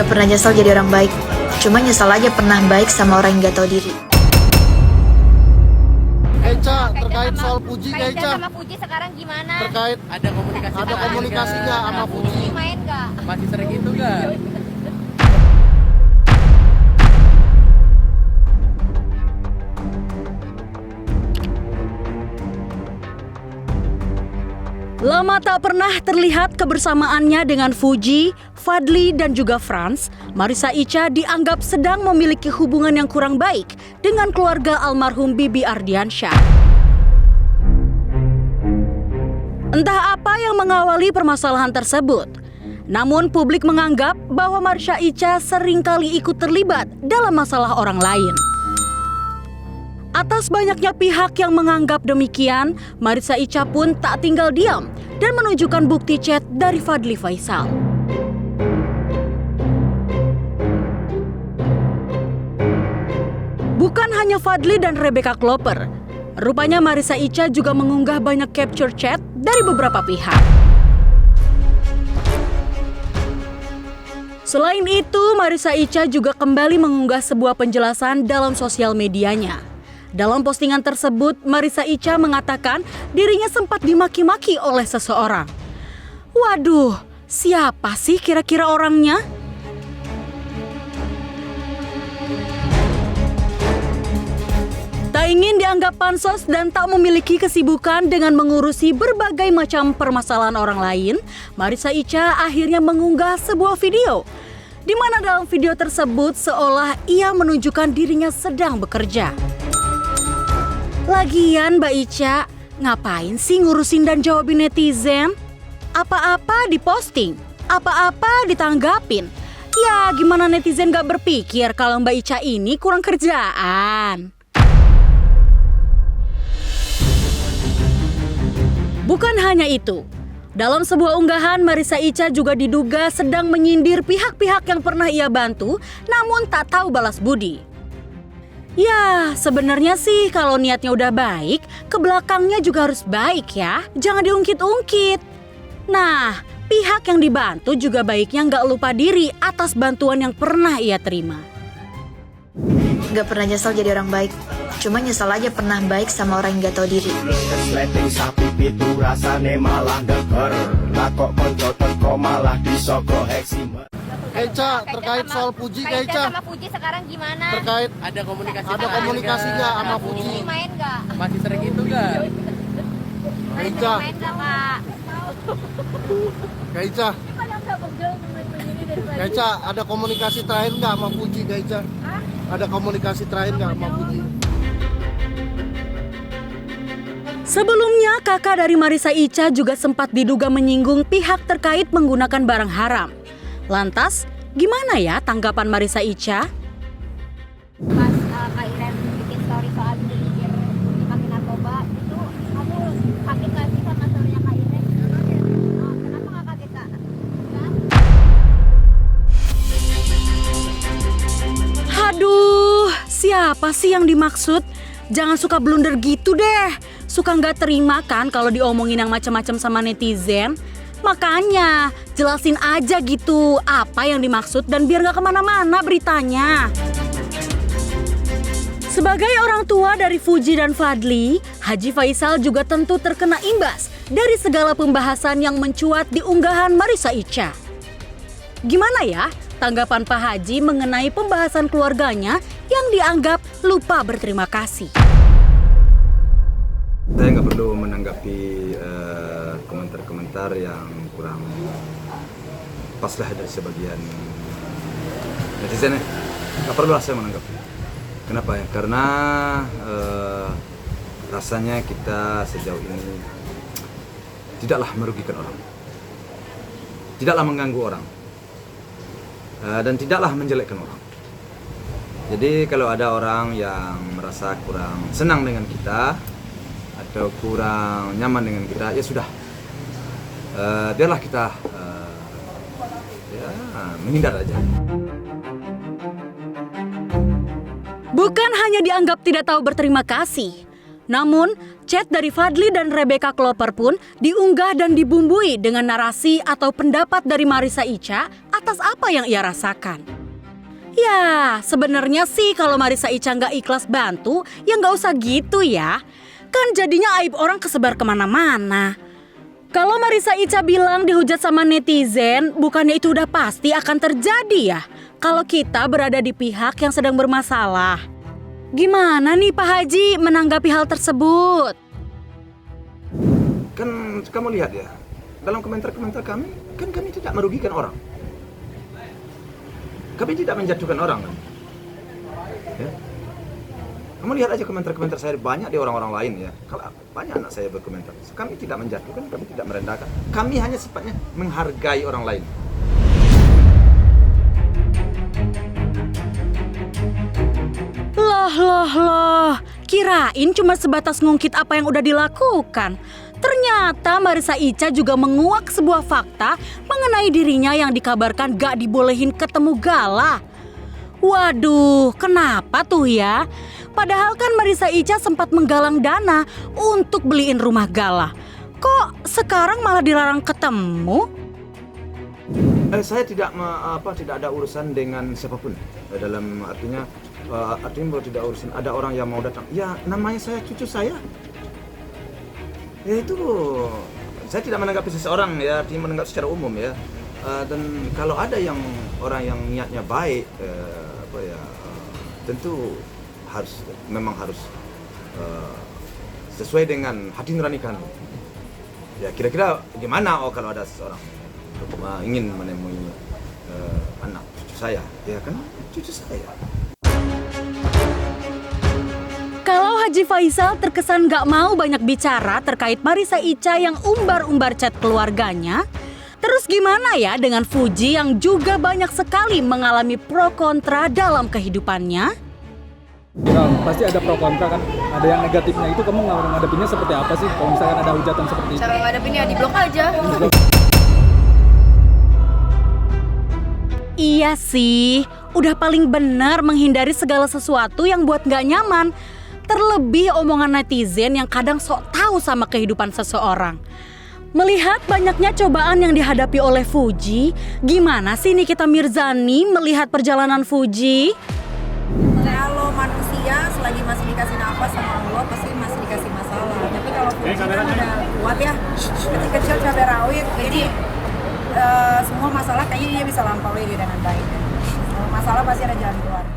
Gak pernah nyesal jadi orang baik. Cuma nyesal aja pernah baik sama orang yang gak tahu diri. Eca, terkait soal Puji, Eca Eca. sama Puji sekarang gimana? Terkait Ada komunikasi nggak sama Puji? Main nggak? Masih sering itu nggak? Lama tak pernah terlihat kebersamaannya dengan Fuji, Fadly, dan juga Franz, Marissa Icha dianggap sedang memiliki hubungan yang kurang baik dengan keluarga almarhum Bibi Ardiansyah. Entah apa yang mengawali permasalahan tersebut, namun publik menganggap bahwa Marissa Icha seringkali ikut terlibat dalam masalah orang lain. Atas banyaknya pihak yang menganggap demikian, Marissa Icha pun tak tinggal diam dan menunjukkan bukti chat dari Fadly Faisal. Bukan hanya Fadly dan Rebecca Klopper, rupanya Marissa Icha juga mengunggah banyak capture chat dari beberapa pihak. Selain itu, Marissa Icha juga kembali mengunggah sebuah penjelasan dalam sosial medianya. Dalam postingan tersebut, Marissa Icha mengatakan dirinya sempat dimaki-maki oleh seseorang. Waduh, siapa sih kira-kira orangnya? Tak ingin dianggap pansos dan tak memiliki kesibukan dengan mengurusi berbagai macam permasalahan orang lain, Marissa Icha akhirnya mengunggah sebuah video, di mana dalam video tersebut seolah ia menunjukkan dirinya sedang bekerja. Lagian Mbak Icha, ngapain sih ngurusin dan jawabin netizen? Apa-apa diposting, apa-apa ditanggapin. Ya gimana netizen gak berpikir kalau Mbak Icha ini kurang kerjaan? Bukan hanya itu. Dalam sebuah unggahan, Marissa Icha juga diduga sedang menyindir pihak-pihak yang pernah ia bantu, namun tak tahu balas budi. Ya, sebenarnya sih kalau niatnya udah baik, ke belakangnya juga harus baik ya. Jangan diungkit-ungkit. Nah, pihak yang dibantu juga baiknya nggak lupa diri atas bantuan yang pernah ia terima. Gak pernah nyesal jadi orang baik. Cuma nyesal aja pernah baik sama orang yang gak tahu diri. Kesleting sapi pitu rasane malah deger. Lah kok konco teko malah disogok heksimer. Eca, terkait soal Puji, Eca Eca. sama Puji sekarang gimana? Terkait Ada komunikasi nggak sama Puji? Main nggak? Masih sering itu nggak? Eca, Main nggak Kak? Eca, Eca, ada komunikasi terakhir nggak sama Puji, Eca? Ada komunikasi terakhir nggak sama Puji? Sebelumnya, kakak dari Marissa Icha juga sempat diduga menyinggung pihak terkait menggunakan barang haram. Lantas, gimana ya tanggapan Marissa Icha? Pas Kak Iren bikin story soal dipikir pakai narkoba, itu kamu kaget nggak sih sama storynya Kak Iren? Kenapa nggak kaget Kak? Aduh, siapa sih yang dimaksud? Jangan suka blunder gitu deh. Suka nggak terima kan kalau diomongin yang macam-macam sama netizen? Makanya, jelasin aja gitu apa yang dimaksud dan biar nggak kemana-mana beritanya. Sebagai orang tua dari Fuji dan Fadly, Haji Faisal juga tentu terkena imbas dari segala pembahasan yang mencuat di unggahan Marissa Icha. Gimana ya tanggapan Pak Haji mengenai pembahasan keluarganya yang dianggap lupa berterima kasih? Saya nggak perlu menanggapi komentar-komentar yang kurang pas lah dari sebagian netizen. Nggak perlu lah saya menanggapi. Kenapa ya? Karena rasanya kita sejauh ini tidaklah merugikan orang, tidaklah mengganggu orang, dan tidaklah menjelekkan orang. Jadi kalau ada orang yang merasa kurang senang dengan kita atau kurang nyaman dengan kita, ya sudah, biarlah kita menghindar aja. Bukan hanya dianggap tidak tahu berterima kasih, Namun, chat dari Fadly dan Rebecca Klopper pun diunggah dan dibumbui dengan narasi atau pendapat dari Marissa Icha atas apa yang ia rasakan. Ya, sebenarnya sih kalau Marissa Icha nggak ikhlas bantu, ya nggak usah gitu ya. Kan jadinya aib orang kesebar kemana-mana. Kalau Marissa Icha bilang dihujat sama netizen, bukannya itu udah pasti akan terjadi ya? Kalau kita berada di pihak yang sedang bermasalah. Gimana nih Pak Haji menanggapi hal tersebut? Kan kamu lihat ya, dalam komentar-komentar kami, kan kami tidak merugikan orang. Kami tidak menjatuhkan orang kan. Ya. Kamu lihat aja komentar-komentar saya banyak di orang-orang lain ya. Kalau banyak anak saya berkomentar, kami tidak menjatuhkan, kami tidak merendahkan. Kami hanya sifatnya menghargai orang lain. Loh, kirain cuma sebatas ngungkit apa yang udah dilakukan. Ternyata Marissa Icha juga menguak sebuah fakta mengenai dirinya yang dikabarkan gak dibolehin ketemu Gala. Waduh, kenapa tuh ya? Padahal kan Marissa Icha sempat menggalang dana untuk beliin rumah Gala. Kok sekarang malah dilarang ketemu? Saya tidak ada urusan dengan siapapun. Dalam artinya bahwa tidak urusan ada orang yang mau datang. Ya namanya saya cucu saya. Ya itu saya tidak menanggapi seseorang ya, artinya menanggapi secara umum ya. Dan kalau ada yang orang yang niatnya baik, tentu memang harus sesuai dengan hati nurani kami. Ya kira-kira gimana kalau ada seseorang ingin menemui anak cucu saya, ya kan cucu saya. Kalau Haji Faisal terkesan gak mau banyak bicara terkait Marissa Icha yang umbar-umbar chat keluarganya, terus gimana ya dengan Fuji yang juga banyak sekali mengalami pro kontra dalam kehidupannya? Ya, pasti ada pro kontra kan, ada yang negatifnya itu kamu ngadepinnya seperti apa sih kalau misalkan ada hujatan seperti itu? Cara ngadepinnya di-blok aja. Iya sih, udah paling benar menghindari segala sesuatu yang buat gak nyaman. Terlebih omongan netizen yang kadang sok tahu sama kehidupan seseorang. Melihat banyaknya cobaan yang dihadapi oleh Fuji, gimana sih Nikita Mirzani melihat perjalanan Fuji? Kalau manusia selagi masih dikasih nafas sama Allah pasti masih dikasih masalah. Tapi kalau Fuji kan udah kuat ya, kecil-kecil cabai rawit, jadi semua masalah kayaknya dia bisa lampaui dengan baik. Masalah pasti ada jalan keluarnya.